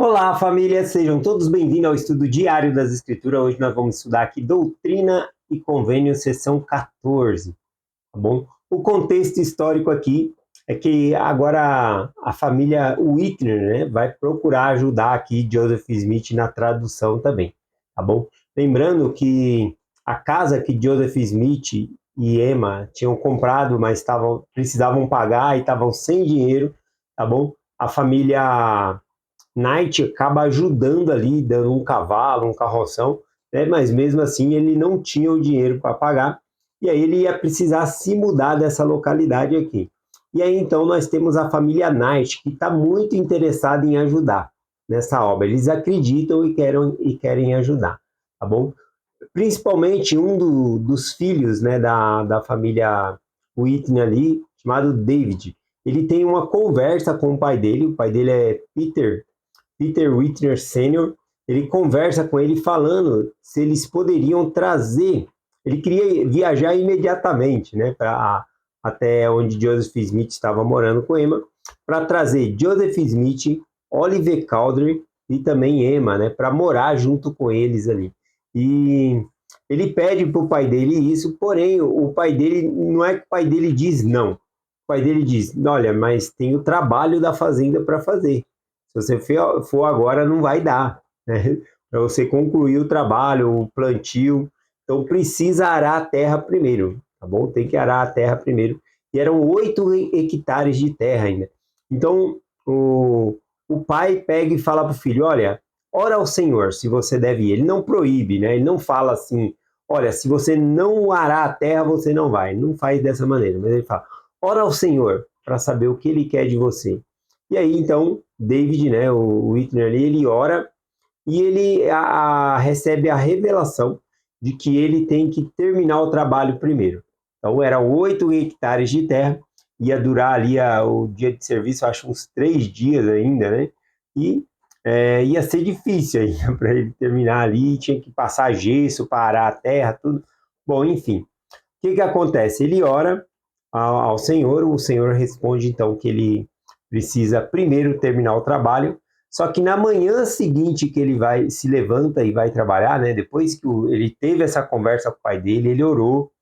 Olá, família, sejam todos bem-vindos ao estudo diário das Escrituras. Hoje nós vamos estudar aqui Doutrina e Convênio, seção 14, tá bom? O contexto histórico aqui é que agora a família Whitner, né, vai procurar ajudar aqui Joseph Smith na tradução também, tá bom? Lembrando que a casa que Joseph Smith e Emma tinham comprado, mas precisavam pagar e estavam sem dinheiro, tá bom? A família Knight acaba ajudando ali, dando um cavalo, um carroção, né? Mas mesmo assim ele não tinha o dinheiro para pagar, e aí ele ia precisar se mudar dessa localidade aqui. E aí então nós temos a família Knight, que está muito interessada em ajudar nessa obra. Eles acreditam e querem ajudar, tá bom? Principalmente dos filhos, né, da família Whitney ali, chamado David. Ele tem uma conversa com o pai dele é Peter Whitner Sr., ele conversa com ele falando se eles poderiam trazer. Ele queria viajar imediatamente, né, até onde Joseph Smith estava morando com Emma, para trazer Joseph Smith, Oliver Cowdery e também Emma, né, para morar junto com eles ali. E ele pede para o pai dele isso, porém o pai dele, não é que o pai dele diz não. O pai dele diz: olha, mas tem o trabalho da fazenda para fazer. Se você for agora, não vai dar, né? Para você concluir o trabalho, o plantio. Então precisa arar a terra primeiro, tá bom? Tem que arar a terra primeiro. E eram 8 hectares de terra ainda. Então o pai pega e fala para o filho: olha, ora ao Senhor se você deve ir. Ele não proíbe, né? Ele não fala assim: olha, se você não arar a terra, você não vai. Não faz dessa maneira, mas ele fala: ora ao Senhor para saber o que ele quer de você. E aí, então, David, né, o Whitner ali, ele ora e ele recebe a revelação de que ele tem que terminar o trabalho primeiro. Então, eram 8 hectares de terra, ia durar ali o dia de serviço, acho uns 3 dias ainda, né? E ia ser difícil ainda para ele terminar ali, tinha que passar gesso para arar a terra, tudo. Bom, enfim, que acontece? Ele ora ao Senhor, o Senhor responde então que ele precisa primeiro terminar o trabalho, só que na manhã seguinte que ele se levanta e vai trabalhar, né? Depois que ele teve essa conversa com o pai dele, ele orou,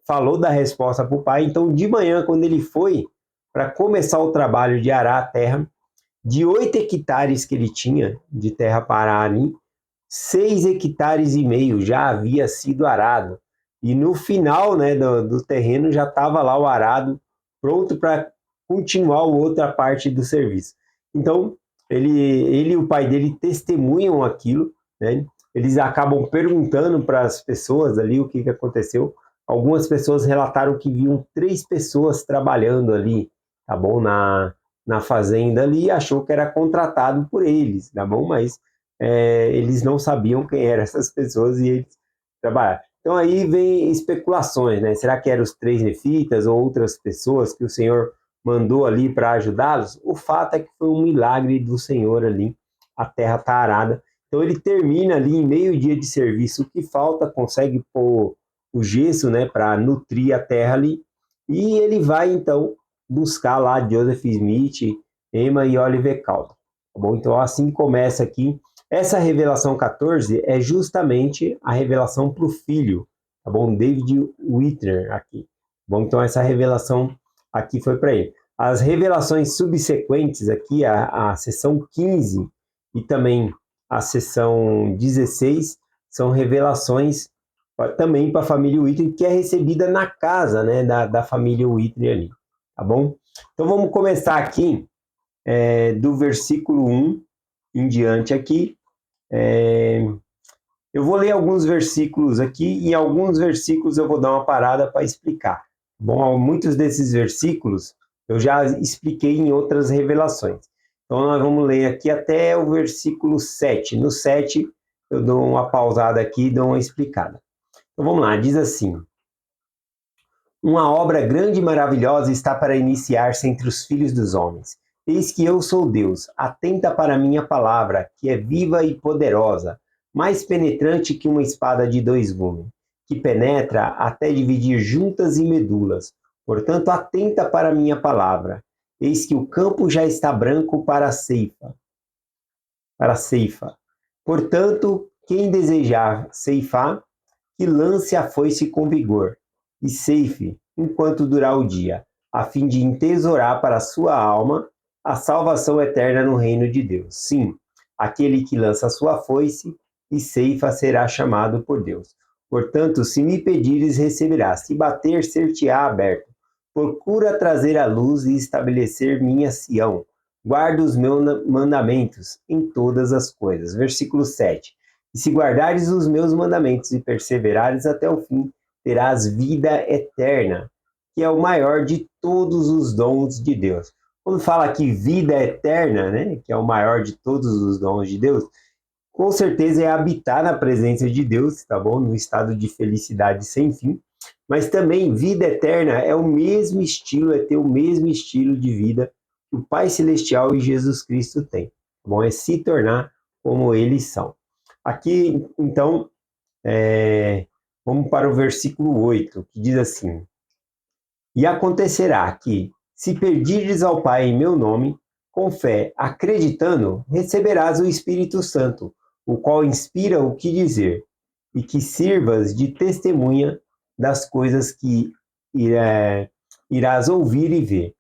falou da resposta para o pai. Então de manhã, quando ele foi para começar o trabalho de arar a terra, de 8 hectares que ele tinha de terra para arar ali, 6 hectares e meio já havia sido arado. E no final, né, do terreno já estava lá o arado, pronto para continuar a outra parte do serviço. Então, ele e o pai dele testemunham aquilo, né? Eles acabam perguntando para as pessoas ali o que aconteceu. Algumas pessoas relataram que viam 3 pessoas trabalhando ali, tá bom? Na fazenda ali, e achou que era contratado por eles, tá bom? Mas eles não sabiam quem eram essas pessoas e eles trabalharam. Então aí vem especulações, né? Será que eram os 3 nefitas ou outras pessoas que o Senhor mandou ali para ajudá-los? O fato é que foi um milagre do Senhor ali, a terra está arada. Então ele termina ali em meio dia de serviço, o que falta, consegue pôr o gesso, né, para nutrir a terra ali, e ele vai então buscar lá Joseph Smith, Emma e Oliver Cowdery. Tá bom? Então assim começa aqui. Essa revelação 14 é justamente a revelação para o filho, tá bom? David Whitner aqui. Bom, então essa revelação aqui foi para ele. As revelações subsequentes aqui, a seção 15 e também a seção 16, são revelações também para a família Whitner, que é recebida na casa, né, da família Whitner ali, tá bom? Então vamos começar aqui do versículo 1 em diante aqui. Eu vou ler alguns versículos aqui e em alguns versículos eu vou dar uma parada para explicar. Bom, muitos desses versículos eu já expliquei em outras revelações. Então nós vamos ler aqui até o versículo 7. No 7 eu dou uma pausada aqui e dou uma explicada. Então vamos lá, diz assim: uma obra grande e maravilhosa está para iniciar-se entre os filhos dos homens. Eis que eu sou Deus, atenta para a minha palavra, que é viva e poderosa, mais penetrante que uma espada de 2 gumes, que penetra até dividir juntas e medulas. Portanto, atenta para a minha palavra. Eis que o campo já está branco para a ceifa. para a ceifa. Portanto, quem desejar ceifar, que lance a foice com vigor, e ceife enquanto durar o dia, a fim de entesourar para a sua alma a salvação eterna no reino de Deus. Sim, aquele que lança a sua foice e ceifa será chamado por Deus. Portanto, se me pedires, receberás. Se bater, ser-te-á aberto. Procura trazer à luz e estabelecer minha Sião. Guarda os meus mandamentos em todas as coisas. Versículo 7. E se guardares os meus mandamentos e perseverares até o fim, terás vida eterna, que é o maior de todos os dons de Deus. Quando fala aqui vida eterna, né, que é o maior de todos os dons de Deus, com certeza é habitar na presença de Deus, tá bom? No estado de felicidade sem fim. Mas também vida eterna é o mesmo estilo, é ter o mesmo estilo de vida que o Pai Celestial e Jesus Cristo têm. Tá bom? É se tornar como eles são. Aqui, então, vamos para o versículo 8, que diz assim: E acontecerá que, se pedires ao Pai em meu nome, com fé, acreditando, receberás o Espírito Santo, o qual inspira o que dizer, e que sirvas de testemunha das coisas que irás ouvir e ver.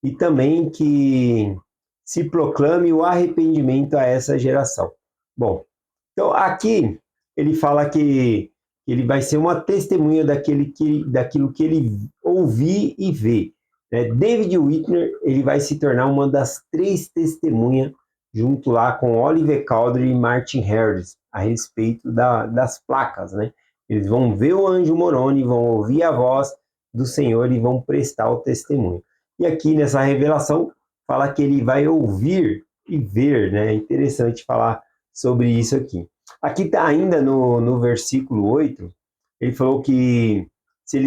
E também que se proclame o arrependimento a essa geração. Bom, então aqui ele fala que ele vai ser uma testemunha daquilo que ele ouvir e ver. Né? David Whitner ele vai se tornar uma das 3 testemunhas junto lá com Oliver Cowdery e Martin Harris a respeito das placas, né? Eles vão ver o anjo Moroni, vão ouvir a voz do Senhor e vão prestar o testemunho. E aqui nessa revelação fala que ele vai ouvir e ver, né? É interessante falar sobre isso aqui. Aqui está ainda no versículo 8, ele falou que se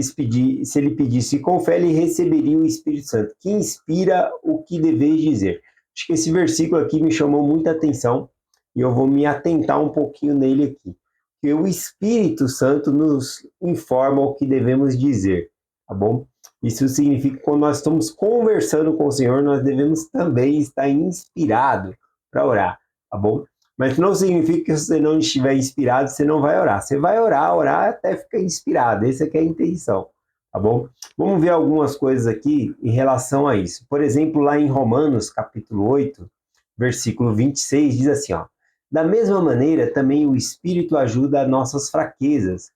ele pedisse com fé, ele receberia o Espírito Santo, que inspira o que deveis dizer. Acho que esse versículo aqui me chamou muita atenção e eu vou me atentar um pouquinho nele aqui. Que o Espírito Santo nos informa o que devemos dizer, tá bom? Isso significa que quando nós estamos conversando com o Senhor, nós devemos também estar inspirados para orar, tá bom? Mas não significa que se você não estiver inspirado, você não vai orar. Você vai orar até ficar inspirado. Essa é a intenção, tá bom? Vamos ver algumas coisas aqui em relação a isso. Por exemplo, lá em Romanos, capítulo 8, versículo 26, diz assim, ó: Da mesma maneira, também o Espírito ajuda as nossas fraquezas,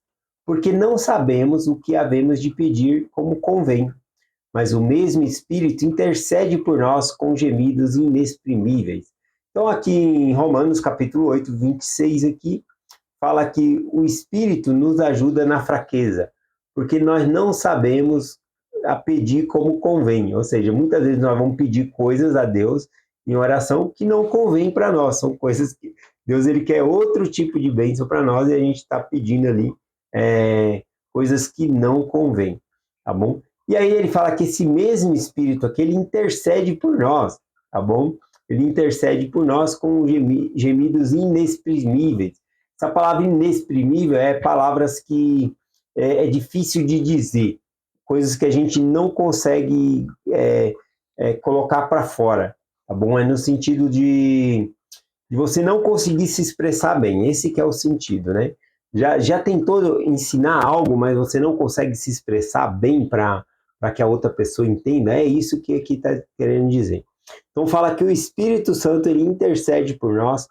porque não sabemos o que havemos de pedir como convém, mas o mesmo Espírito intercede por nós com gemidos inexprimíveis. Então, aqui em Romanos, capítulo 8, 26, aqui, fala que o Espírito nos ajuda na fraqueza, porque nós não sabemos a pedir como convém. Ou seja, muitas vezes nós vamos pedir coisas a Deus em oração que não convém para nós. São coisas que Deus ele quer outro tipo de bênção para nós e a gente está pedindo ali coisas que não convém, tá bom? E aí ele fala que esse mesmo Espírito aqui, ele intercede por nós, tá bom? Ele intercede por nós com gemidos inexprimíveis. Essa palavra inexprimível é palavras que é difícil de dizer, coisas que a gente não consegue colocar para fora, tá bom? É no sentido de você não conseguir se expressar bem, esse que é o sentido, né? Já tentou ensinar algo, mas você não consegue se expressar bem para que a outra pessoa entenda? É isso que aqui está querendo dizer. Então fala que o Espírito Santo ele intercede por nós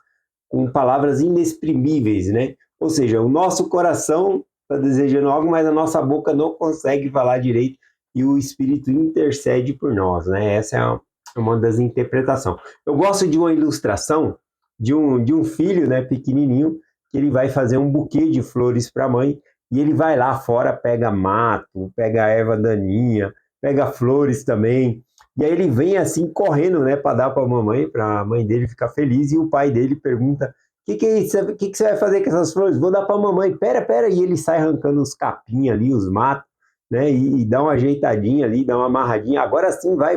com palavras inexprimíveis, né? Ou seja, o nosso coração está desejando algo, mas a nossa boca não consegue falar direito e o Espírito intercede por nós, né? Essa é uma das interpretações. Eu gosto de uma ilustração de um filho, né, pequenininho, que ele vai fazer um buquê de flores para a mãe e ele vai lá fora, pega mato, pega erva daninha, pega flores também. E aí ele vem assim correndo, né, para dar para a mãe dele ficar feliz, e o pai dele pergunta: que é isso? O que você vai fazer com essas flores? Vou dar para a mamãe. Pera, e ele sai arrancando os capim ali, os matos, né, e dá uma ajeitadinha ali, dá uma amarradinha. Agora sim, vai.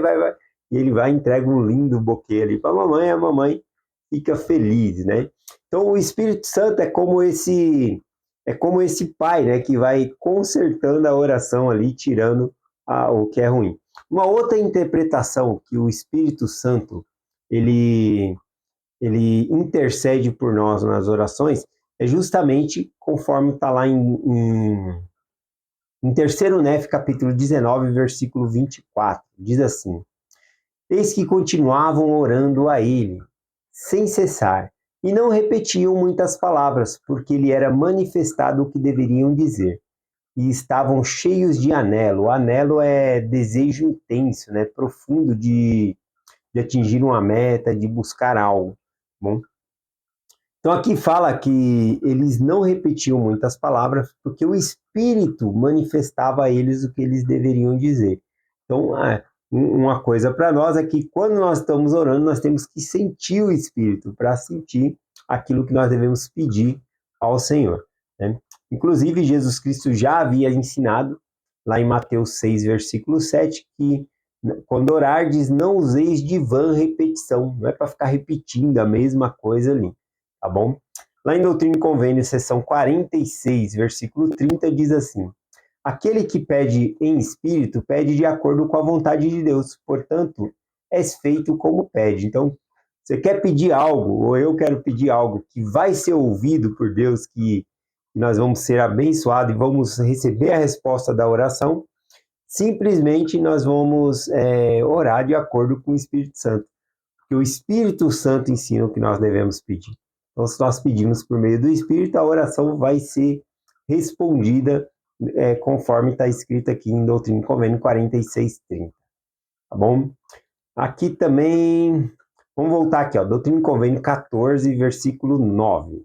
E ele vai e entrega um lindo buquê ali para a mamãe fica feliz, né? Então o Espírito Santo é como esse pai, né, que vai consertando a oração ali, tirando o que é ruim. Uma outra interpretação que o Espírito Santo ele ele intercede por nós nas orações, é justamente conforme está lá em 3º Nef, capítulo 19, versículo 24. Diz assim: Eis que continuavam orando a ele, sem cessar, e não repetiam muitas palavras, porque lhe era manifestado o que deveriam dizer. E estavam cheios de anelo. O anelo é desejo intenso, né? Profundo de atingir uma meta, de buscar algo. Bom? Então aqui fala que eles não repetiam muitas palavras, porque o Espírito manifestava a eles o que eles deveriam dizer. Então, uma coisa para nós é que quando nós estamos orando, nós temos que sentir o Espírito para sentir aquilo que nós devemos pedir ao Senhor, né? Inclusive, Jesus Cristo já havia ensinado, lá em Mateus 6, versículo 7, que quando orardes, não useis de vã repetição, não é para ficar repetindo a mesma coisa ali, tá bom? Lá em Doutrina e Convênio, seção 46, versículo 30, diz assim: Aquele que pede em espírito, pede de acordo com a vontade de Deus, portanto, és feito como pede. Então, você quer pedir algo, ou eu quero pedir algo que vai ser ouvido por Deus, que nós vamos ser abençoados e vamos receber a resposta da oração, simplesmente nós vamos orar de acordo com o Espírito Santo. Porque o Espírito Santo ensina o que nós devemos pedir. Então, se nós pedimos por meio do Espírito, a oração vai ser respondida conforme está escrito aqui em Doutrina e Convênio 46:30. Tá bom? Aqui também, vamos voltar aqui, ó, Doutrina e Convênio 14, versículo 9.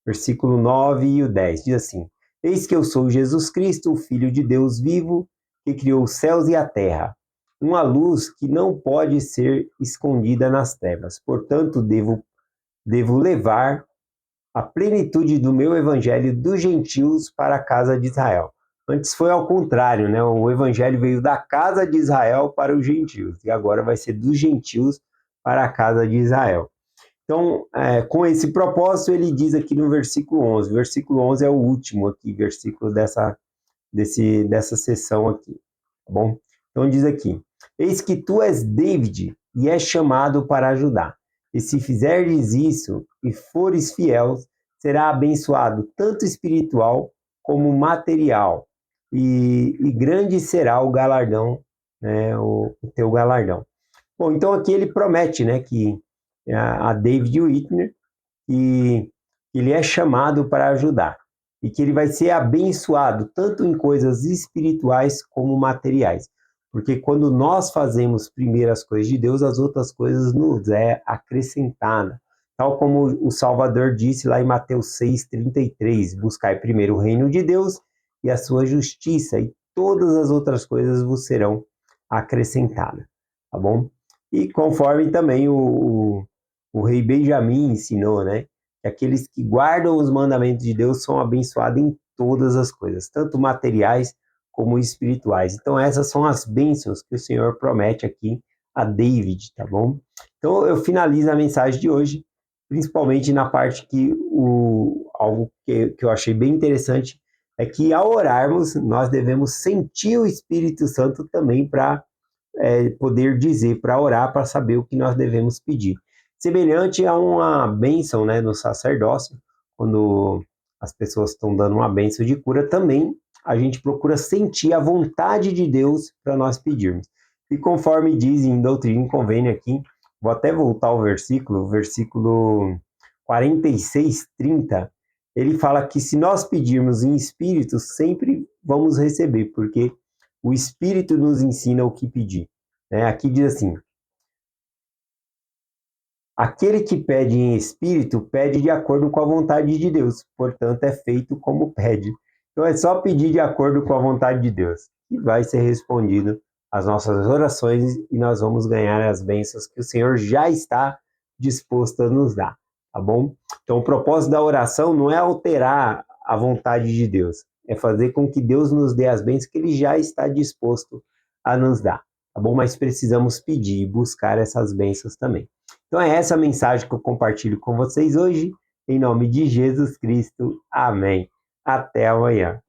Versículo 9 e o 10, diz assim: Eis que eu sou Jesus Cristo, o Filho de Deus vivo, que criou os céus e a terra, uma luz que não pode ser escondida nas trevas. Portanto, devo levar a plenitude do meu evangelho dos gentios para a casa de Israel. Antes foi ao contrário, né? O evangelho veio da casa de Israel para os gentios, e agora vai ser dos gentios para a casa de Israel. Então, com esse propósito, ele diz aqui no versículo 11. O versículo 11 é o último aqui, versículo dessa sessão aqui, tá bom? Então diz aqui: Eis que tu és David e és chamado para ajudar. E se fizeres isso e fores fiel, será abençoado tanto espiritual como material. E grande será o galardão, né, o teu galardão. Bom, então aqui ele promete, né, que a David Whitner, que ele é chamado para ajudar e que ele vai ser abençoado tanto em coisas espirituais como materiais. Porque quando nós fazemos primeiro as coisas de Deus, as outras coisas nos é acrescentada. Tal como o Salvador disse lá em Mateus 6:33, buscai primeiro o reino de Deus e a sua justiça, e todas as outras coisas vos serão acrescentadas, tá bom? E conforme também o rei Benjamim ensinou, né? Que aqueles que guardam os mandamentos de Deus são abençoados em todas as coisas, tanto materiais como espirituais. Então essas são as bênçãos que o Senhor promete aqui a David, tá bom? Então eu finalizo a mensagem de hoje, principalmente na parte que algo que eu achei bem interessante é que ao orarmos nós devemos sentir o Espírito Santo também para poder dizer, para orar, para saber o que nós devemos pedir. Semelhante a uma bênção, né, no sacerdócio, quando as pessoas estão dando uma bênção de cura, também a gente procura sentir a vontade de Deus para nós pedirmos. E conforme diz em Doutrina e Convênio aqui, vou até voltar ao versículo 46:30, ele fala que se nós pedirmos em espírito, sempre vamos receber, porque o Espírito nos ensina o que pedir. Aqui diz assim: aquele que pede em espírito, pede de acordo com a vontade de Deus, portanto é feito como pede. Então é só pedir de acordo com a vontade de Deus, e vai ser respondido as nossas orações, e nós vamos ganhar as bênçãos que o Senhor já está disposto a nos dar, tá bom? Então o propósito da oração não é alterar a vontade de Deus, é fazer com que Deus nos dê as bênçãos que Ele já está disposto a nos dar, tá bom? Mas precisamos pedir e buscar essas bênçãos também. Então é essa a mensagem que eu compartilho com vocês hoje, em nome de Jesus Cristo. Amém. Até amanhã.